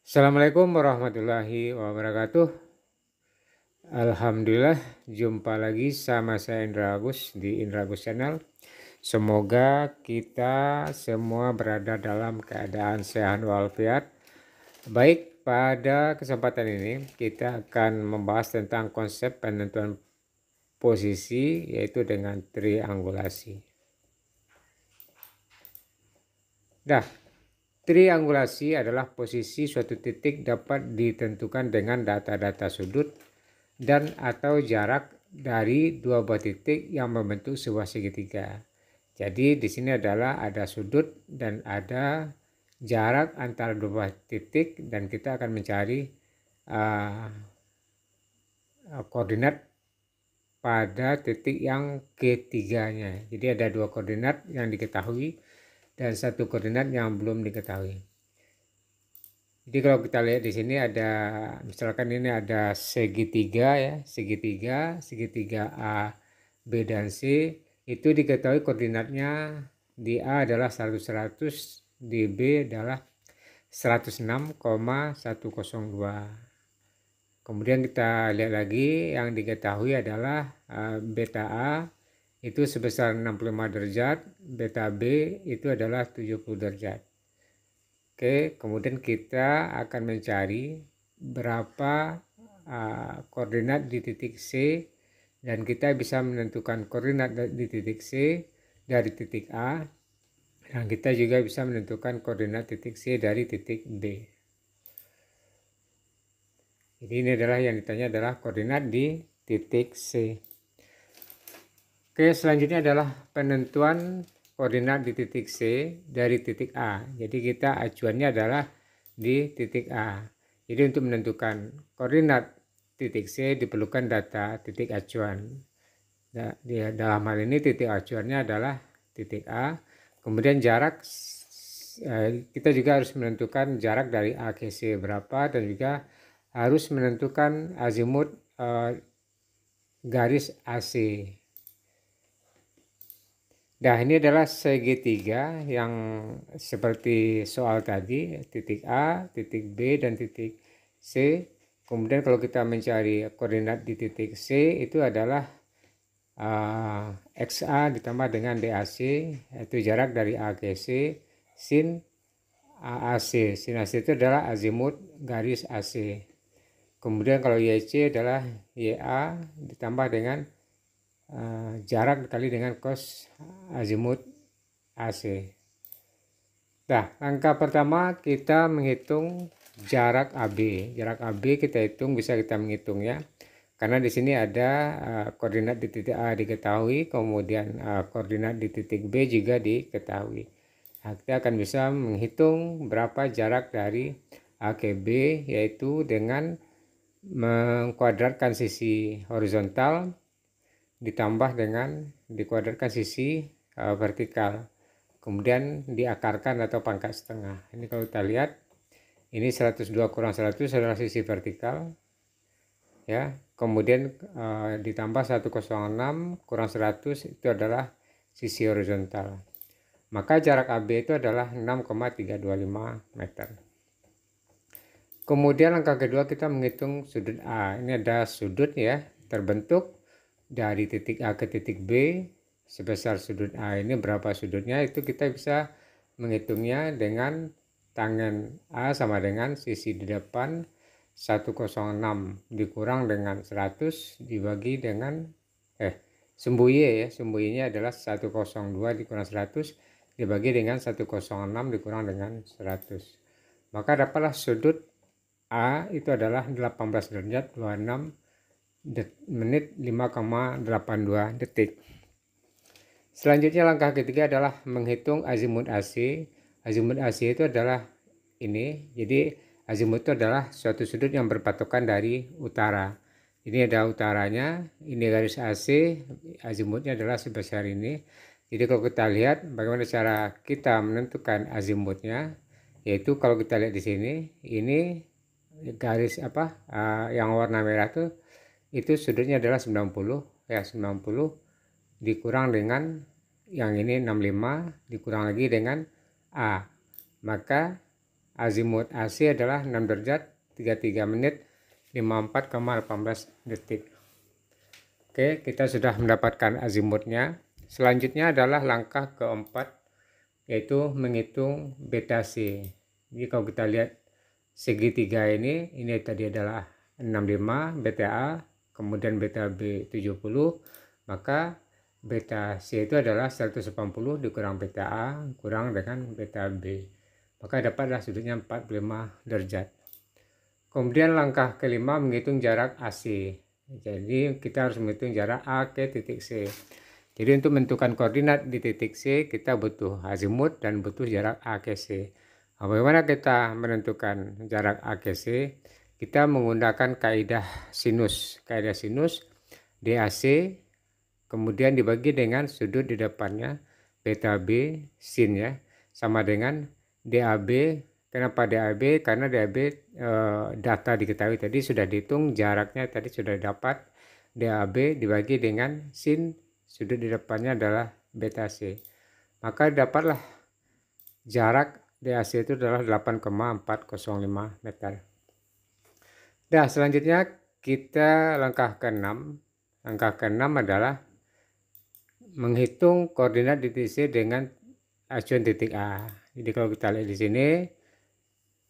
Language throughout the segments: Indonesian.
Assalamualaikum warahmatullahi wabarakatuh. Alhamdulillah, jumpa lagi sama saya Indra Agus di Indra Agus Channel. Semoga kita semua berada dalam keadaan sehat walafiat. Baik, pada kesempatan ini kita akan membahas tentang konsep penentuan posisi, yaitu dengan triangulasi. Triangulasi adalah posisi suatu titik dapat ditentukan dengan data-data sudut dan atau jarak dari dua buah titik yang membentuk sebuah segitiga. Jadi di sini adalah ada sudut dan ada jarak antara dua buah titik, dan kita akan mencari koordinat pada titik yang ketiganya. Jadi ada dua koordinat yang diketahui dan satu koordinat yang belum diketahui. Jadi kalau kita lihat di sini ada, misalkan ini ada segitiga ya, segitiga A, B dan C, itu diketahui koordinatnya di A adalah 100, di B adalah 106,102. Kemudian kita lihat lagi yang diketahui adalah beta A itu sebesar 65 derajat, beta B itu adalah 70 derajat. Oke, kemudian kita akan mencari berapa koordinat di titik C, dan kita bisa menentukan koordinat di titik C dari titik A, dan kita juga bisa menentukan koordinat titik C dari titik B. Jadi ini adalah yang ditanya adalah koordinat di titik C. Oke, selanjutnya adalah penentuan koordinat di titik C dari titik A. Jadi kita acuannya adalah di titik A. Jadi untuk menentukan koordinat titik C diperlukan data titik acuan. Dalam hal ini titik acuannya adalah titik A. Kemudian jarak, kita juga harus menentukan jarak dari A ke C berapa, dan juga harus menentukan azimut garis AC. Nah, ini adalah segitiga yang seperti soal tadi, titik A, titik B, dan titik C. Kemudian kalau kita mencari koordinat di titik C, itu adalah XA ditambah dengan DAC, yaitu jarak dari A ke C, sin AAC. Sin AC itu adalah azimut garis AC. Kemudian kalau YC adalah YA ditambah dengan jarak dikali dengan cos azimut AC. Nah, langkah pertama kita menghitung jarak AB. Jarak AB kita hitung, bisa kita menghitung ya. Karena di sini ada koordinat di titik A diketahui, kemudian koordinat di titik B juga diketahui. Nah, kita akan bisa menghitung berapa jarak dari A ke B, yaitu dengan mengkuadratkan sisi horizontal ditambah dengan dikuadratkan sisi vertikal, kemudian diakarkan atau pangkat setengah. Ini kalau kita lihat, ini 102 kurang 100 adalah sisi vertikal ya, kemudian ditambah 106 kurang 100 itu adalah sisi horizontal. Maka jarak AB itu adalah 6,325 meter. Kemudian langkah kedua kita menghitung sudut A. Ini ada sudut ya, terbentuk dari titik A ke titik B. Sebesar sudut A ini berapa sudutnya, itu kita bisa menghitungnya dengan tangen A sama dengan sisi di depan 106 dikurang dengan 100 dibagi dengan sumbu Y ya, sumbu Y-nya adalah 102 dikurang 100 dibagi dengan 106 dikurang dengan 100. Maka dapatlah sudut A itu adalah 18 derajat 26 menit 5,82 detik. Selanjutnya langkah ketiga adalah menghitung azimut AC. Azimut AC itu adalah ini. Jadi azimut itu adalah suatu sudut yang berpatokan dari utara. Ini ada utaranya, ini garis AC, azimutnya adalah sebesar ini. Jadi kalau kita lihat bagaimana cara kita menentukan azimutnya, yaitu kalau kita lihat di sini, ini garis yang warna merah itu sudutnya adalah 90 ya, 90 dikurang dengan yang ini 65 dikurang lagi dengan A, maka azimut AC adalah 6 derajat 33 menit 54,18 detik. Oke, kita sudah mendapatkan azimutnya. Selanjutnya adalah langkah keempat, yaitu menghitung beta C. Jadi kalau kita lihat segitiga ini tadi adalah 65 beta A, kemudian beta B 70, maka beta C itu adalah 180 dikurang beta A kurang dengan beta B. Maka dapatlah sudutnya 45 derajat. Kemudian langkah kelima menghitung jarak AC. Jadi kita harus menghitung jarak A ke titik C. Jadi untuk menentukan koordinat di titik C, kita butuh azimut dan butuh jarak A ke C. Nah, bagaimana kita menentukan jarak A ke C? Kita menggunakan kaidah sinus. Kaidah sinus DAC kemudian dibagi dengan sudut di depannya beta B sin ya, sama dengan DAB. Kenapa DAB? Karena DAB data diketahui tadi sudah dihitung, jaraknya tadi sudah dapat. DAB dibagi dengan sin, sudut di depannya adalah beta C. Maka dapatlah jarak DAC itu adalah 8,405 meter. Nah, selanjutnya kita langkah ke-6. Langkah ke-6 adalah menghitung koordinat di titik C dengan acuan titik A. Jadi kalau kita lihat di sini,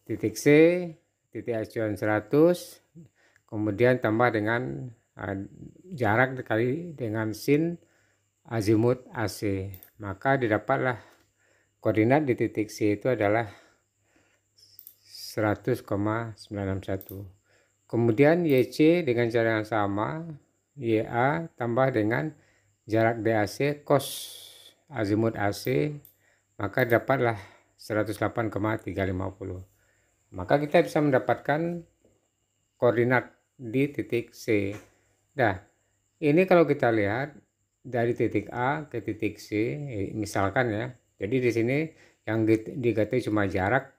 titik C, titik acuan 100, kemudian tambah dengan jarak dikali dengan sin azimut AC, maka didapatlah koordinat di titik C itu adalah 100,961. Kemudian YC dengan cara yang sama, YA tambah dengan jarak DAC cos azimut AC, maka dapatlah 108,350. Maka kita bisa mendapatkan koordinat di titik C. Nah, ini kalau kita lihat dari titik A ke titik C, misalkan ya. Jadi di sini yang diketahui cuma jarak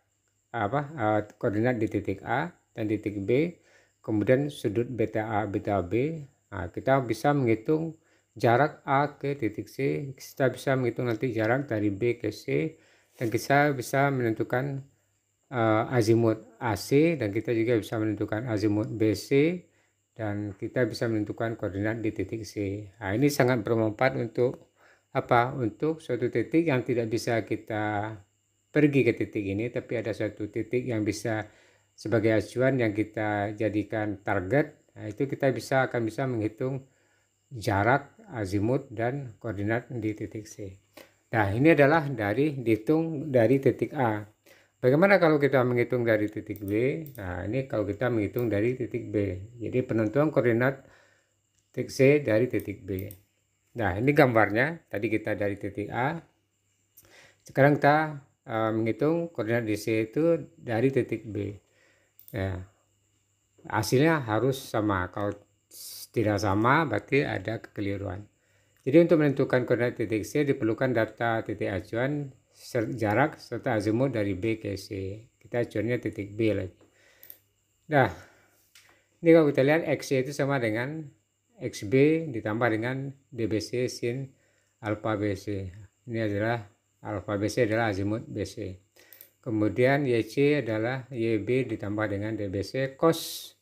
koordinat di titik A dan titik B, kemudian sudut beta A beta B. Nah, kita bisa menghitung jarak A ke titik C, kita bisa menghitung nanti jarak dari B ke C, dan kita bisa menentukan azimut AC, dan kita juga bisa menentukan azimut BC, dan kita bisa menentukan koordinat di titik C. Nah, ini sangat bermanfaat untuk untuk suatu titik yang tidak bisa kita pergi ke titik ini, tapi ada suatu titik yang bisa sebagai acuan yang kita jadikan target. Nah, itu kita akan bisa menghitung jarak, azimut, dan koordinat di titik C. Nah, ini adalah dihitung dari titik A. Bagaimana kalau kita menghitung dari titik B? Nah, ini kalau kita menghitung dari titik B. Jadi penentuan koordinat titik C dari titik B. Nah, ini gambarnya. Tadi kita dari titik A. Sekarang kita menghitung koordinat di C itu dari titik B. Ya, hasilnya harus sama. Kalau tidak sama berarti ada kekeliruan. Jadi untuk menentukan koordinat titik C diperlukan data titik acuan, jarak, serta azimut dari B ke C. Kita acuannya titik B lagi. Nah, ini kalau kita lihat XC itu sama dengan XB ditambah dengan DBC sin alfa BC. Ini adalah alfa BC adalah azimut BC. Kemudian YC adalah YB ditambah dengan DBC cos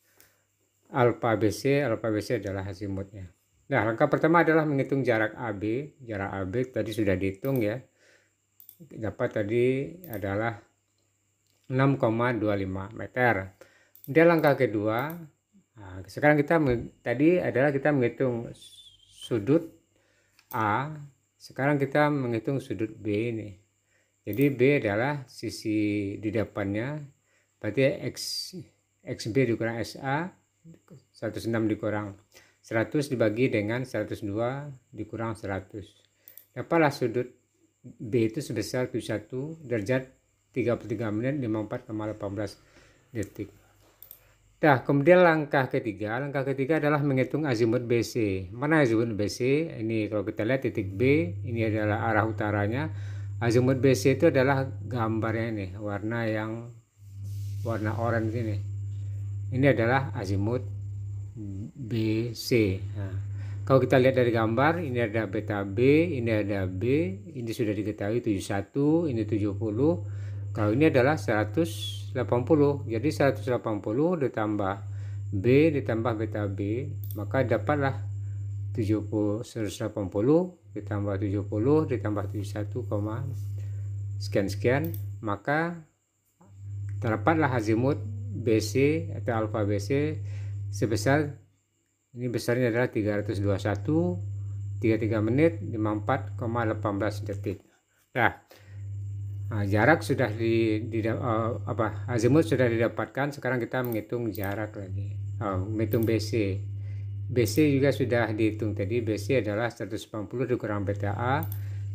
alfa BC adalah azimutnya. Nah, langkah pertama adalah menghitung jarak AB. Jarak AB tadi sudah dihitung ya. Dapat tadi adalah 6,25 meter. Kemudian langkah kedua, sekarang kita menghitung sudut A. Sekarang kita menghitung sudut B ini. Jadi B adalah sisi di depannya, berarti XB dikurang SA, 106 dikurang 100 dibagi dengan 102 dikurang 100. Dapatlah sudut B itu sebesar 71 derajat 33 menit 54,18 detik. Nah, kemudian langkah ketiga adalah menghitung azimut BC. Mana azimut BC? Ini kalau kita lihat titik B, ini adalah arah utaranya. Azimut BC itu adalah gambarnya ini, warna oranye ini. Ini adalah azimut BC. Nah, kalau kita lihat dari gambar, ini ada beta B, ini ada B, ini sudah diketahui 71, ini 70. Kalau ini adalah 180, jadi 180 ditambah B ditambah beta B, maka dapatlah 180 ditambah 70 ditambah 71, sekian, maka terdapatlah azimut BC atau alfa BC sebesar, ini besarnya adalah 321, 33 menit 54,18 detik. Nah, jarak sudah azimut sudah didapatkan. Sekarang kita menghitung jarak lagi, menghitung BC. BC juga sudah dihitung tadi. BC adalah 180 dikurang beta A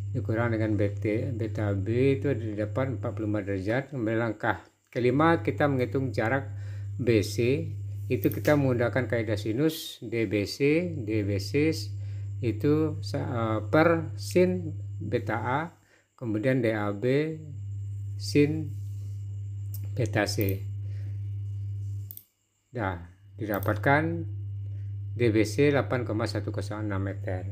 dikurang dengan beta B, itu didapat 45 derajat. Kemudian langkah kelima kita menghitung jarak BC. Itu kita menggunakan kaidah sinus DBC itu per sin beta A, kemudian DAB sin beta C. Nah, didapatkan DBC 8,106 meter.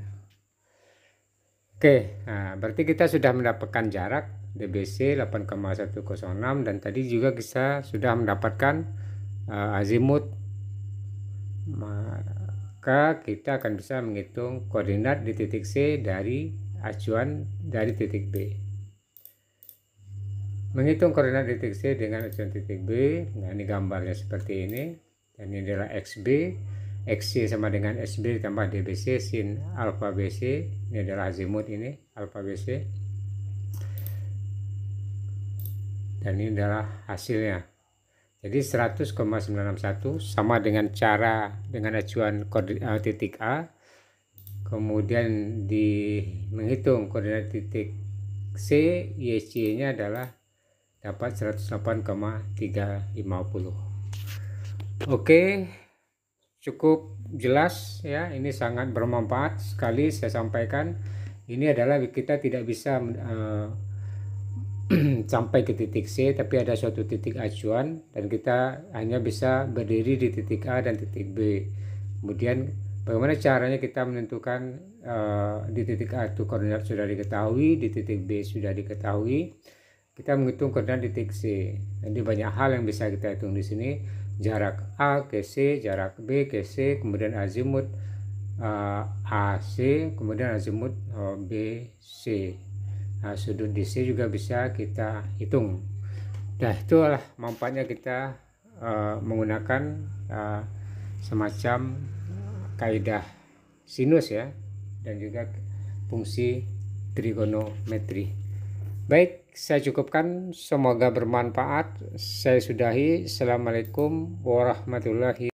Oke, nah berarti kita sudah mendapatkan jarak DBC 8,106, dan tadi juga kita sudah mendapatkan azimut. Maka kita akan bisa menghitung koordinat di titik C dari acuan dari titik B. Menghitung koordinat titik C dengan acuan titik B, nah ini gambarnya seperti ini, dan ini adalah XB. XC sama dengan SB ditambah DBC sin alfa BC, ini adalah azimut, ini alfa BC, dan ini adalah hasilnya. Jadi 100,961 sama dengan cara dengan acuan titik A, kemudian menghitung koordinat titik C, YC nya adalah dapat 108,350. Oke, cukup jelas ya, ini sangat bermanfaat sekali saya sampaikan. Ini adalah kita tidak bisa sampai ke titik C, tapi ada suatu titik acuan dan kita hanya bisa berdiri di titik A dan titik B. Kemudian bagaimana caranya kita menentukan di titik A itu koordinat sudah diketahui, di titik B sudah diketahui, kita menghitung koordinat di titik C. Jadi banyak hal yang bisa kita hitung di sini. Jarak A ke C, jarak B ke C, kemudian azimut AC, kemudian azimut BC. Nah, sudut DC juga bisa kita hitung. Nah, itulah manfaatnya kita menggunakan semacam kaidah sinus ya, dan juga fungsi trigonometri. Baik, saya cukupkan, semoga bermanfaat. Saya sudahi. Assalamualaikum warahmatullahi wabarakatuh.